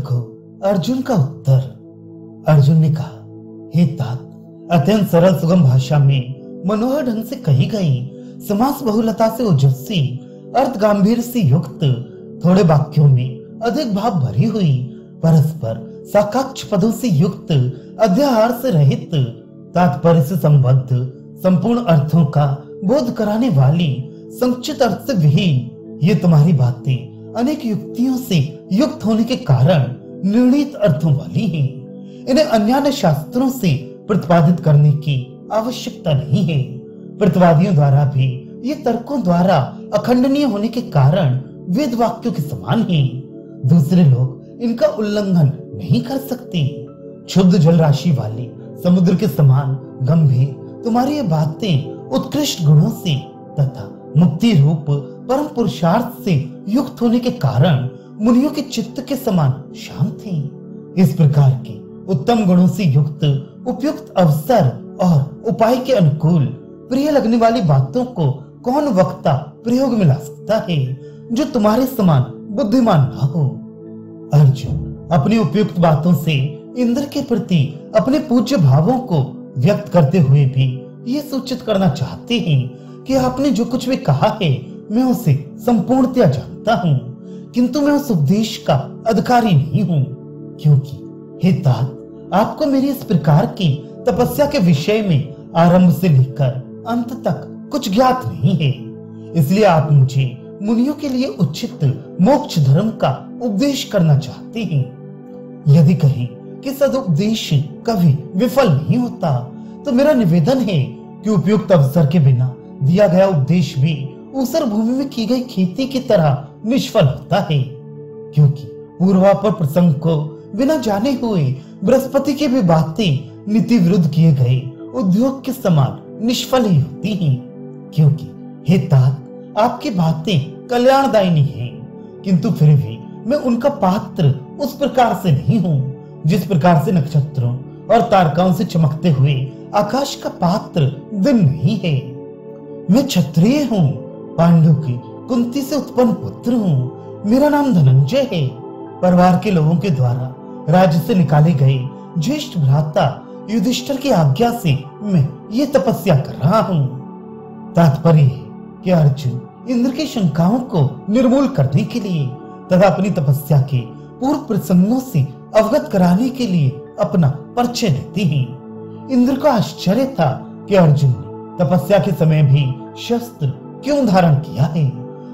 को अर्जुन का उत्तर। अर्जुन ने कहा, हे तात, अत्यंत सरल सुगम भाषा में मनोहर ढंग से कही गई, समास बहुलता से ओजस्वी, अर्थ गांभीर्य से युक्त, थोड़े वाक्यों में अधिक भाव भरी हुई, परस्पर साकाक्ष पदों से युक्त, अध्याहार से रहित, तात्पर्य से संबद्ध, संपूर्ण अर्थों का बोध कराने वाली, संक्षिप्त अर्थ से विहीन, ये तुम्हारी बातें अनेक युक्तियों से युक्त होने के कारण निर्णीत अर्थों वाली हैं। इन्हें अन्य शास्त्रों से प्रतिपादित करने की आवश्यकता नहीं है। प्रतिवादियों द्वारा भी ये तर्कों द्वारा अखंडनीय होने के कारण वेद वाक्यों के समान हैं। दूसरे लोग इनका उल्लंघन नहीं कर सकते। क्षुब्ध जल राशि वाले समुद्र के समान गंभीर तुम्हारी ये बातें उत्कृष्ट गुणों से तथा मुक्ति रूप परम पुरुषार्थ से युक्त होने के कारण मुनियों के चित्त के समान शांत थी। इस प्रकार के उत्तम गुणों से युक्त उपयुक्त अवसर और उपाय के अनुकूल प्रिय लगने वाली बातों को कौन वक्ता प्रयोग में ला सकता है जो तुम्हारे समान बुद्धिमान न हो। अर्जुन अपनी उपयुक्त बातों से इंद्र के प्रति अपने पूज्य भावों को व्यक्त करते हुए भी ये सूचित करना चाहते हैं कि आपने जो कुछ भी कहा है मैं उसे संपूर्णतया जानता हूँ, किंतु मैं उस उपदेश का अधिकारी नहीं हूँ, क्योंकि हे तात, आपको मेरी इस प्रकार की तपस्या के विषय में आरंभ से लेकर अंत तक कुछ ज्ञात नहीं है। इसलिए आप मुझे मुनियों के लिए उचित मोक्ष धर्म का उपदेश करना चाहते हैं। यदि कहीं कि सदुपदेश कभी विफल नहीं होता तो मेरा निवेदन है कि उपयुक्त अवसर के बिना दिया गया उपदेश भी ऊसर भूमि में की गई खेती की तरह निष्फल होता है, क्योंकि पूर्वापर प्रसंग को बिना जाने हुए बृहस्पति की भी बातें नीति विरुद्ध किए गए उद्योग के समान निष्फल ही होती हैं। क्योंकि हे तात, आपकी बातें कल्याणदायिनी हैं, किंतु फिर भी मैं उनका पात्र उस प्रकार से नहीं हूँ जिस प्रकार से नक्षत्रों और तारकाओं से चमकते हुए आकाश का पात्र दिन नहीं है। मैं क्षत्रिय हूँ, पांडु की कुंती से उत्पन्न पुत्र हूँ। मेरा नाम धनंजय है। परिवार के लोगों के द्वारा राज्य से निकाले गए ज्येष्ठ भ्राता युधिष्ठिर की आज्ञा से मैं ये तपस्या कर रहा हूँ। तात्पर्य है कि अर्जुन इंद्र की शंकाओं को निर्मूल करने के लिए तथा अपनी तपस्या के पूर्व प्रसंगों से अवगत कराने के लिए अपना परिचय देते हैं। इंद्र को आश्चर्य था कि अर्जुन ने तपस्या के समय भी शस्त्र क्यों धारण किया है।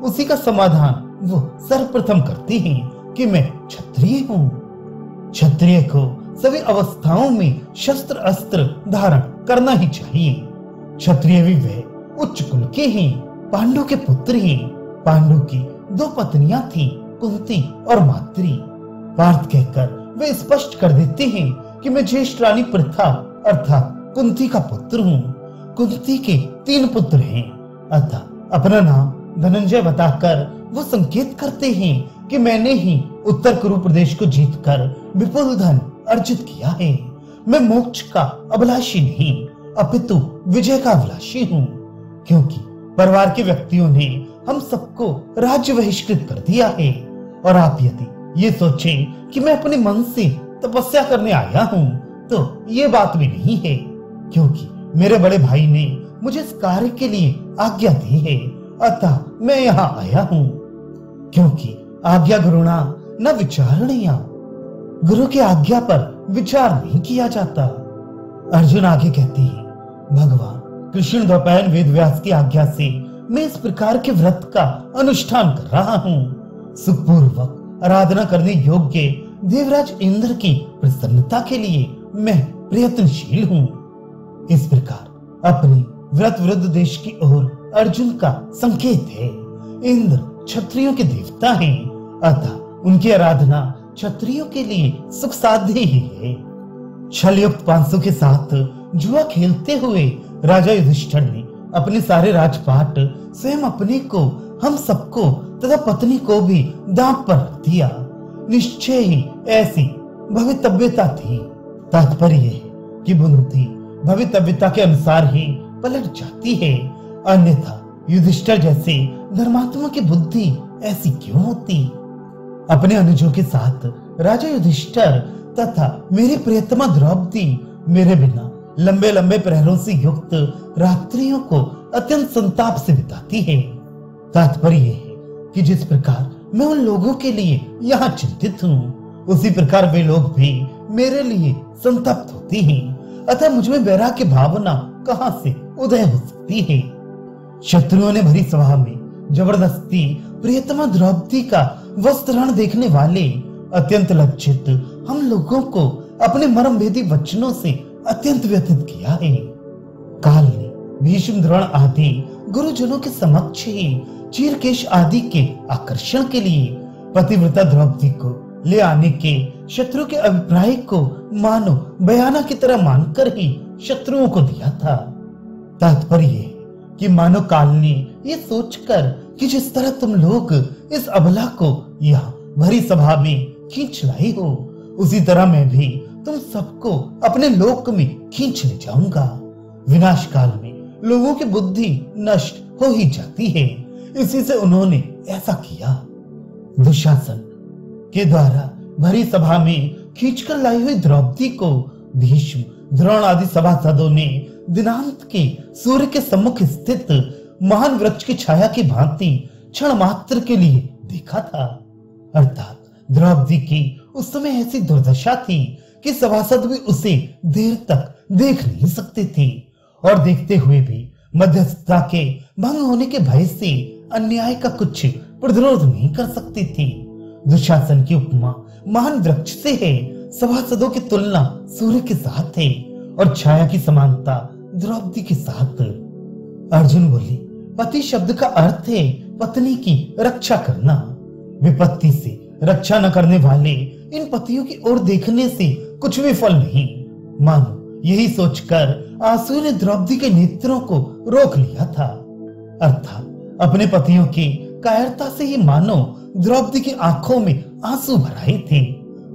उसी का समाधान वो सर्वप्रथम करते हैं कि मैं क्षत्रिय हूँ। क्षत्रिय को सभी अवस्थाओं में शस्त्र अस्त्र धारण करना ही चाहिए। क्षत्रिय भी वह उच्च कुल के हैं, पांडु के पुत्र हैं। पांडु की दो पत्नियां थी, कुंती और माद्री। पार्थ कहकर वे स्पष्ट कर देते हैं कि मैं ज्येष्ठ रानी प्रथा अर्थात कुंती का पुत्र हूँ। कुंती के 3 पुत्र हैं, अतः अपना नाम धनंजय बताकर वो संकेत करते हैं कि मैंने ही उत्तर कुरु प्रदेश को जीतकर विपुल धन अर्जित किया है। मैं मोक्ष का अभिलाषी नहीं अपितु विजय का अभिलाषी हूँ, क्योंकि परिवार के व्यक्तियों ने हम सबको राज्य बहिष्कृत कर दिया है। और आप यदि ये सोचें कि मैं अपने मन से तपस्या करने आया हूँ तो ये बात भी नहीं है, क्योंकि मेरे बड़े भाई ने मुझे इस कार्य के लिए आज्ञा दी है, अतः मैं यहाँ आया हूँ। क्योंकि आज्ञा गुरुणा न विचारणीय, गुरु की आज्ञा पर विचार नहीं किया जाता। अर्जुन आगे कहते हैं, भगवान कृष्ण द्वैपायन वेद व्यास की आज्ञा से मैं इस प्रकार के व्रत का अनुष्ठान कर रहा हूँ। सुखपूर्वक आराधना करने योग्य देवराज इंद्र की प्रसन्नता के लिए मैं प्रयत्नशील हूँ। इस प्रकार अपने व्रत विरुद्ध देश की ओर अर्जुन का संकेत है। इंद्र क्षत्रियों के देवता हैं, अतः उनकी आराधना क्षत्रियों के लिए सुख साध्य ही है। छलयुक्त 500 के साथ जुआ खेलते हुए राजा युधिष्ठिर ने अपने सारे राजपाट स्वयं अपने को, हम सबको तथा पत्नी को भी दांव पर रख दिया। निश्चय ही ऐसी भवितव्यता थी। तात्पर्य है कि बुद्धि भवितव्यता के अनुसार ही पलट जाती है, अन्यथा युधिष्ठिर जैसे धर्मात्मा की बुद्धि ऐसी क्यों होती। अपने अनुजों के साथ राजा युधिष्ठिर तथा मेरी प्रियतमा द्रौपदी मेरे बिना लंबे लंबे प्रहरों से युक्त रात्रियों को अत्यंत संताप से बिताती है। तात्पर्य यह है कि जिस प्रकार मैं उन लोगों के लिए यहाँ चिंतित हूँ, उसी प्रकार वे लोग भी मेरे लिए संतप्त होती हैं। अतः मुझमें वैराग्य भावना कहाँ से उदय हो सकती है। शत्रुओं ने भरी सभा में जबरदस्ती प्रियतमा द्रौपदी का वस्त्रहरण देखने वाले अत्यंत लज्जित हम लोगों को अपने मर्म भेदी वचनों से अत्यंत व्यथित किया है। काल ने भीष्म द्रोण आदि गुरुजनों के समक्ष ही चीरकेश आदि के आकर्षण के लिए पतिव्रता द्रौपदी को ले आने के शत्रु के अभिप्राय को मानो बयाना की तरह मानकर ही शत्रुओं को दिया था। तात्पर्य है कि मानो काल ने ये सोचकर कि जिस तरह तुम लोग इस अबला को यहाँ भरी सभा में खींच लाई हो, उसी तरह मैं भी तुम सबको अपने लोक में खींच ले जाऊंगा। विनाश काल में लोगों की बुद्धि नष्ट हो ही जाती है, इसी से उन्होंने ऐसा किया। दुशासन के द्वारा भरी सभा में खींचकर लाई हुई द्रौपदी को भीष्म द्रोण आदि सभासदों ने दिनांत के सूर्य के सम्मुख स्थित महान वृक्ष की छाया की भांति क्षण मात्र के लिए देखा था। अर्थात द्रौपदी की उस समय ऐसी दुर्दशा थी कि सभासद भी उसे देर तक देख नहीं सकते थे और देखते हुए भी मध्यस्थता के भंग होने के भय से अन्याय का कुछ प्रतिरोध नहीं कर सकते थे। दुशासन की उपमा महान वृक्ष से है, सभासदों की तुलना सूर्य के साथ है और छाया की समानता द्रौपदी के साथ। अर्जुन बोले, पति शब्द का अर्थ है पत्नी की रक्षा करना। विपत्ति से रक्षा न करने वाले इन पतियों की ओर देखने से कुछ भी फल नहीं। मानो यही सोचकर आंसू ने द्रौपदी के नेत्रों को रोक लिया था। अर्थात अपने पतियों की कायरता से ही मानो द्रौपदी की आंखों में आंसू भर आए थे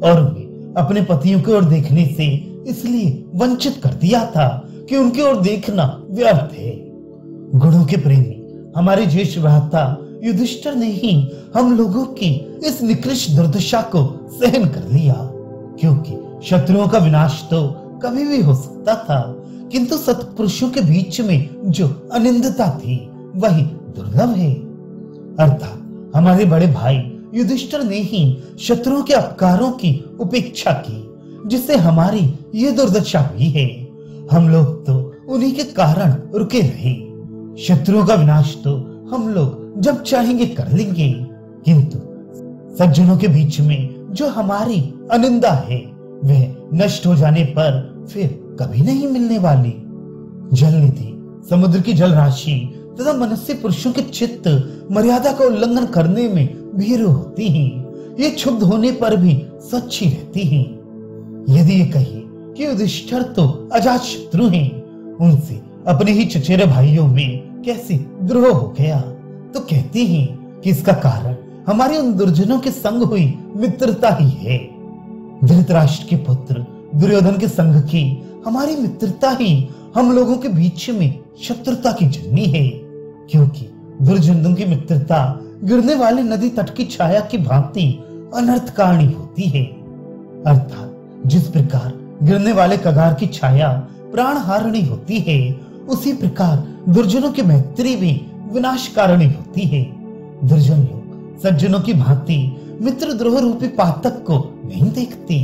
और उन्हें अपने पतियों की ओर देखने से इसलिए वंचित कर दिया था कि उनकी ओर देखना व्यर्थ है। गुणों के प्रेमी हमारे ज्येष्ठ भ्राता युधिष्ठिर ने ही हम लोगों की इस निकृष्ट दुर्दशा को सहन कर लिया, क्योंकि शत्रुओं का विनाश तो कभी भी हो सकता था, किंतु सत्पुरुषों के बीच में जो अनिंदता थी वही दुर्लभ है। अर्थात हमारे बड़े भाई युधिष्ठिर ने ही शत्रुओं के अपकारों की उपेक्षा की, जिससे हमारी ये दुर्दशा हुई है। हम लोग तो उन्हीं के कारण रुके रहे। शत्रुओं का विनाश तो हम लोग जब चाहेंगे कर लेंगे, किंतु सज्जनों के बीच में जो हमारी अनिंदा है वह नष्ट हो जाने पर फिर कभी नहीं मिलने वाली। जल निधि समुद्र की जल राशि तथा मनुष्य पुरुषों के चित्त मर्यादा का उल्लंघन करने में भीरू होती हैं। ये क्षुब्ध होने पर भी स्वच्छ ही रहती हैं। यदि ये कहिए कि युधिष्ठिर तो अजात शत्रु हैं, उनसे अपने ही चचेरे भाइयों में कैसे द्रोह हो गया, तो कहते हैं कि इसका कारण हमारे उन दुर्जनों के संग हुई मित्रता ही है। धृतराष्ट्र के पुत्र दुर्योधन के संग की हमारी मित्रता ही हम लोगों के बीच में शत्रुता की जन्मी है, क्योंकि दुर्जनों की मित्रता गिरने वाले नदी तट की छाया की भांति अनर्थकारणी होती है। अर्थात जिस प्रकार गिरने वाले कगार की छाया प्राणहारिणी होती है, उसी प्रकार दुर्जनों की मैत्री भी विनाशकारिणी होती है। दुर्जन लोग सज्जनों की भांति मित्र द्रोह रूपी पातक को नहीं देखते।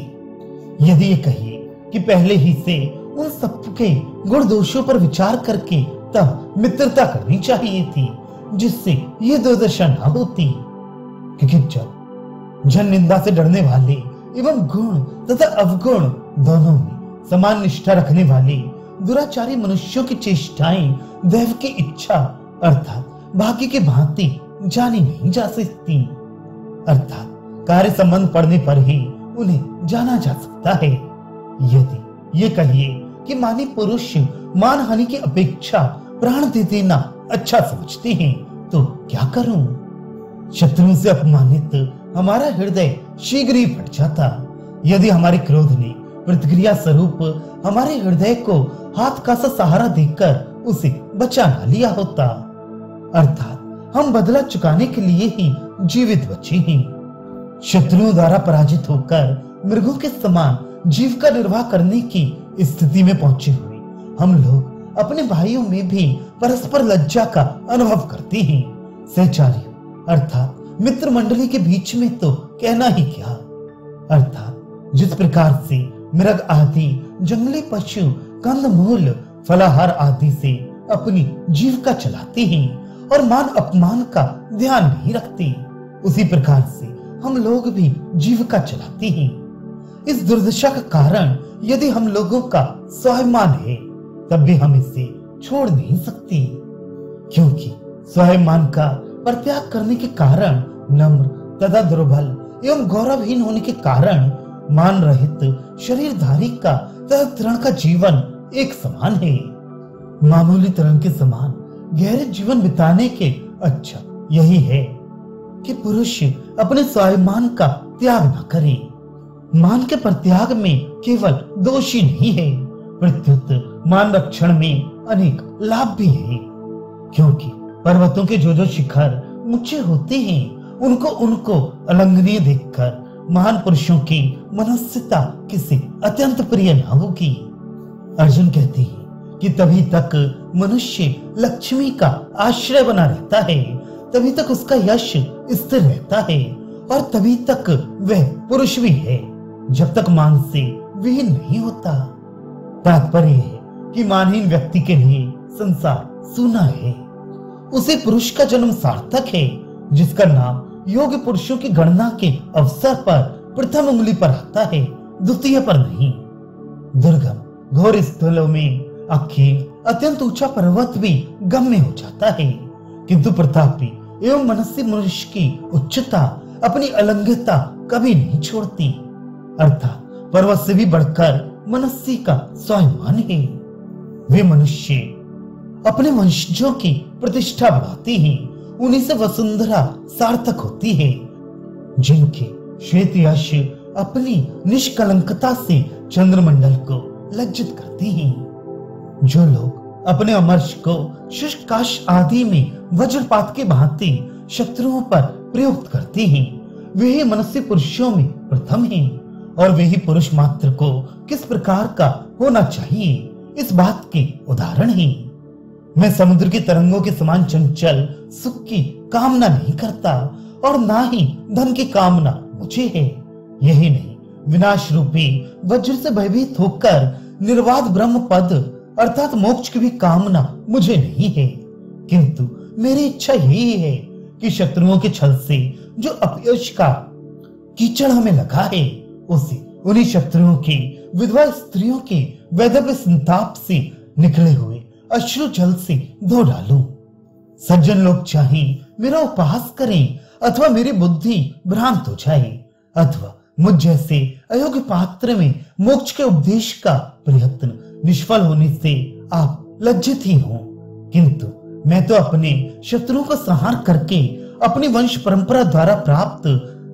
यदि ये कहिए कि पहले ही से उन सबके गुण दोषों पर विचार करके तब मित्रता करनी चाहिए थी, जिससे ये दुर्दशा न होती, क्योंकि जब जन निंदा से डरने वाले एवं गुण तथा अवगुण दोनों में समान निष्ठा रखने वाले दुराचारी मनुष्यों की चेष्टाएं दैव की इच्छा अर्थात भाग्य की भांति जानी नहीं जा सकती। अर्थात कार्य संबंध पड़ने पर ही उन्हें जाना जा सकता है। यदि ये कहिए कि मानी पुरुष मान हानि की अपेक्षा प्राण दे देना अच्छा समझते हैं, तो क्या करूं? शत्रुओं से अपमानित हमारा हृदय शीघ्र ही फट जाता, यदि हमारे क्रोध ने प्रतिक्रिया स्वरूप हमारे हृदय को हाथ का सा सहारा देकर उसे बचा न लिया होता। अर्थात हम बदला चुकाने के लिए ही जीवित बचे हैं। शत्रुओं द्वारा पराजित होकर मृगों के समान जीविका निर्वाह करने की स्थिति में पहुंचे हुए हम लोग अपने भाइयों में भी परस्पर लज्जा का अनुभव करते हैं। सहचारियों अर्थात मित्र मंडली के बीच में तो कहना ही क्या, अर्थात जिस प्रकार से मृग आदि जंगली पशु कंदमूल फलाहार आदि से अपनी जीविका चलाते हैं और मान अपमान का ध्यान नहीं रखते, उसी प्रकार से हम लोग भी जीविका चलाते हैं। इस दुर्दशा का कारण यदि हम लोगों का स्वाभिमान है तब भी हम इसे छोड़ नहीं सकते, क्योंकि स्वाभिमान का परित्याग करने के कारण नम्र तथा दुर्बल एवं गौरवहीन होने के कारण मान रहित शरीरधारी का तथा तृण का जीवन एक समान है। मामूली तृण के समान गहरे जीवन बिताने के अच्छा यही है कि पुरुष अपने स्वाभिमान का त्याग न करे। मान के परित्याग में केवल दोष ही नहीं है, प्रत्युत मान रक्षण में अनेक लाभ भी है, क्योंकि पर्वतों के जो शिखर ऊंचे होते हैं उनको अलंघनीय देखकर महान पुरुषों की मनुष्यता किसी अत्यंत प्रिय न होगी। अर्जुन कहते हैं कि तभी तक मनुष्य लक्ष्मी का आश्रय बना रहता है, तभी तक उसका यश स्थिर रहता है और तभी तक वह पुरुष भी है जब तक मान से विहीन नहीं होता। तात्पर्य है कि मानहीन व्यक्ति के लिए संसार सूना है, उसे पुरुष का जन्म सार्थक है जिसका नाम योग्य पुरुषों की गणना के अवसर पर प्रथम उंगली पर आता है, द्वितीय पर नहीं। दुर्गम घोर स्थलों में अखिल अत्यंत ऊंचा पर्वत भी गम्य हो जाता है, किंतु प्रतापी एवं मनस्वी मनुष्य की उच्चता अपनी अलंघ्यता कभी नहीं छोड़ती, अर्थात पर्वत से भी बढ़कर मनस्वी का स्वाभिमान है। वे मनुष्य अपने वंशजों की प्रतिष्ठा बढ़ाते हैं, उन्हीं से वसुंधरा सार्थक होती है। जिनके श्वेत यश अपनी निष्कलंकता से चंद्रमंडल को लज्जित करते हैं। जो लोग अपने अमर्ष को शुष्क काश आदि में वज्रपात के भांति शत्रुओं पर प्रयुक्त करते हैं, वे ही मनुष्य पुरुषों में प्रथम हैं और वे ही पुरुष मात्र को किस प्रकार का होना चाहिए इस बात के उदाहरण हैं। मैं समुद्र की तरंगों के समान चंचल सुख की कामना नहीं करता और ना ही धन की कामना मुझे है। यही नहीं, विनाश रूपी वज्र से भयभीत होकर निर्वाध ब्रह्म पद अर्थात मोक्ष की भी कामना मुझे नहीं है, किंतु मेरी इच्छा यही है कि शत्रुओं के छल से जो अपयश का कीचड़ हमें लगा है उसे उन्हीं शत्रुओं की विधवा स्त्रियों के वैधव्य संताप से निकले हुए अश्रु जल से धो डालूं। सज्जन लोग चाहे मेरा उपहास करें अथवा मेरी बुद्धि भ्रांत हो जाए अथवा मुझ जैसे अयोग्य पात्र में मोक्ष के उपदेश का प्रयत्न निष्फल होने से आप लज्जित ही हो, किंतु मैं तो अपने शत्रुओं को संहार करके अपनी वंश परंपरा द्वारा प्राप्त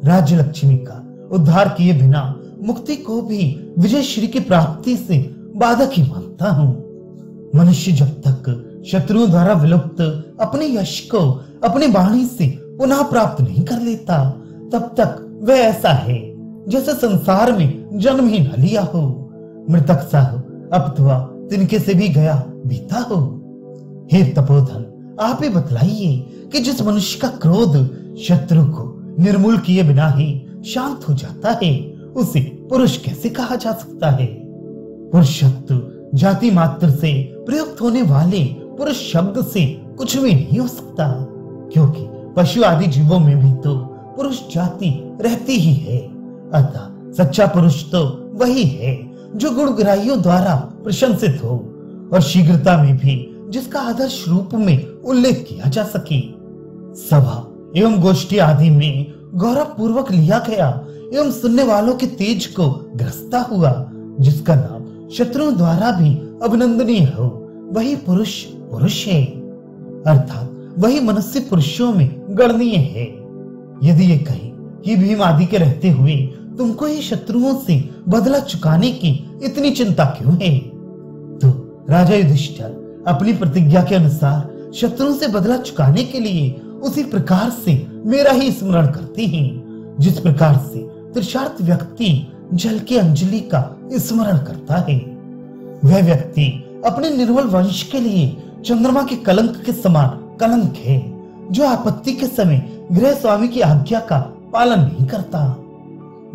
राज्य लक्ष्मी का उद्धार किए बिना मुक्ति को भी विजय श्री की प्राप्ति से बाधक ही मानता हूँ। मनुष्य जब तक शत्रुओं द्वारा विलुप्त अपने यश को अपनी वाणी से पुनः प्राप्त नहीं कर लेता तब तक वह ऐसा है जैसे संसार में जन्म ही न लिया हो, मृतक सा हो अथवा तिनके से भी गया बीता हो। हे तपोधन, आप ही बतलाइए कि जिस मनुष्य का क्रोध शत्रु को निर्मूल किए बिना ही शांत हो जाता है उसे पुरुष कैसे कहा जा सकता है। पुरुषत्व जाति मात्र से प्रयुक्त होने वाले पुरुष शब्द से कुछ भी नहीं हो सकता, क्योंकि पशु आदि जीवों में भी तो पुरुष जाति रहती ही है। अतः सच्चा पुरुष तो वही है जो गुणग्राहियों द्वारा प्रशंसित हो और शीघ्रता में भी जिसका आदर्श रूप में उल्लेख किया जा सके। सभा एवं गोष्ठी आदि में गौरव पूर्वक लिया गया एवं सुनने वालों के तेज को ग्रस्ता हुआ, जिसका नाम शत्रुओं द्वारा भी अभिनंदनीय हो, वही पुरुष पुरुष है, अर्थात वही मनुष्य पुरुषों में गणनीय है। यदि ये कहे कि भीम आदि के रहते हुए तुमको ही शत्रुओं से बदला चुकाने की इतनी चिंता क्यों है, तो राजा युधिष्ठिर अपनी प्रतिज्ञा के अनुसार शत्रुओं से बदला चुकाने के लिए उसी प्रकार से मेरा ही स्मरण करते हैं जिस प्रकार से तृषार्त व्यक्ति जल की अंजलि का स्मरण करता है, वह व्यक्ति अपने निर्मल वंश के लिए चंद्रमा के कलंक के समान कलंक है, जो आपत्ति के समय गृह स्वामी की आज्ञा का पालन नहीं करता।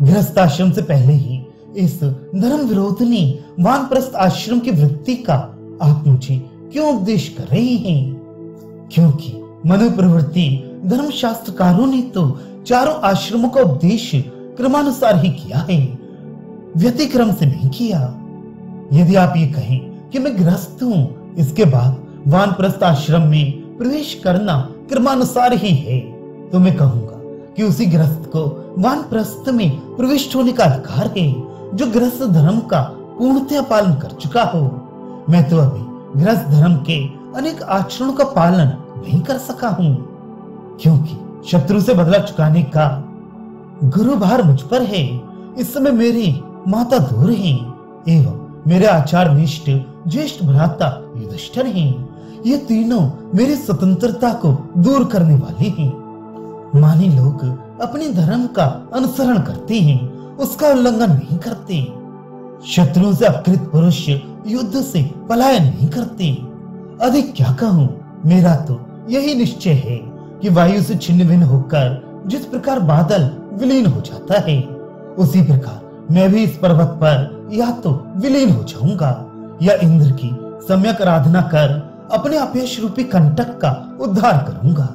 गृहस्थाश्रम से पहले ही इस धर्म विरोधिनी वानप्रस्थ आश्रम की वृत्ति का आप मुझे क्यों उपदेश कर रहे हैं? क्योंकि मनोप्रवृत्ति धर्मशास्त्रकारों ने तो चारों आश्रमों का उपदेश क्रमानुसार ही किया है, व्यतिक्रम से नहीं किया। यदि आप ये कहें कि मैं गृहस्थ हूं, इसके बाद वानप्रस्थ आश्रम में प्रवेश करना क्रमानुसार ही है, तो मैं कहूंगा कि उसी गृहस्थ को वानप्रस्थ में प्रविष्ट होने का अधिकार है, जो गृहस्थ धर्म का पूर्णतः पालन कर चुका हो। मैं तो अभी गृहस्थ धर्म के अनेक आचरणों का पालन नहीं कर सका हूं, क्योंकि शत्रु से बदला चुकाने का गुरु भार मुझ पर है। इस समय मेरी माता दूर है एवं मेरे आचार निष्ठ ज्येष्ठ भ्राता युधिष्ठिर हैं। ये तीनों मेरी स्वतंत्रता को दूर करने वाले हैं। मानी लोग अपने धर्म का अनुसरण करते हैं, उसका उल्लंघन नहीं करते। शत्रुओं से अपकृत पुरुष युद्ध से पलायन नहीं करते। अधिक क्या कहूं, मेरा तो यही निश्चय है कि वायु से छिन्न भिन्न होकर जिस प्रकार बादल विलीन हो जाता है, उसी प्रकार मैं भी इस पर्वत पर या तो विलीन हो जाऊंगा या इंद्र की सम्यक आराधना कर अपने अपयश रूपी कंटक का उद्धार करूंगा।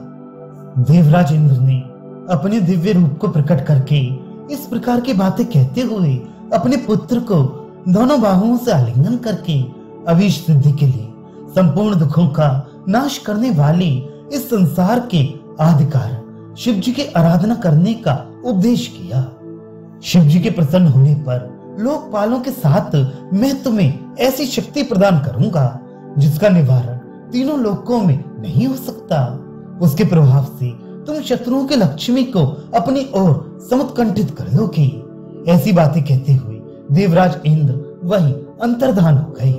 देवराज इंद्र ने अपने दिव्य रूप को प्रकट करके इस प्रकार की बातें कहते हुए अपने पुत्र को दोनों बाहुओं से आलिंगन करके अभीष्ट सिद्धि के लिए संपूर्ण दुखों का नाश करने वाले इस संसार के आदि कारण शिव जी की आराधना करने का उपदेश किया। शिव जी के प्रसन्न होने पर लोकपालों के साथ मैं तुम्हें ऐसी शक्ति प्रदान करूंगा जिसका निवारण तीनों लोकों में नहीं हो सकता। उसके प्रभाव से तुम शत्रुओं के लक्ष्मी को अपनी ओर समुत्कंठित कर लोगे। ऐसी बातें कहते हुए देवराज इंद्र वहीं अंतर्धान हो गए।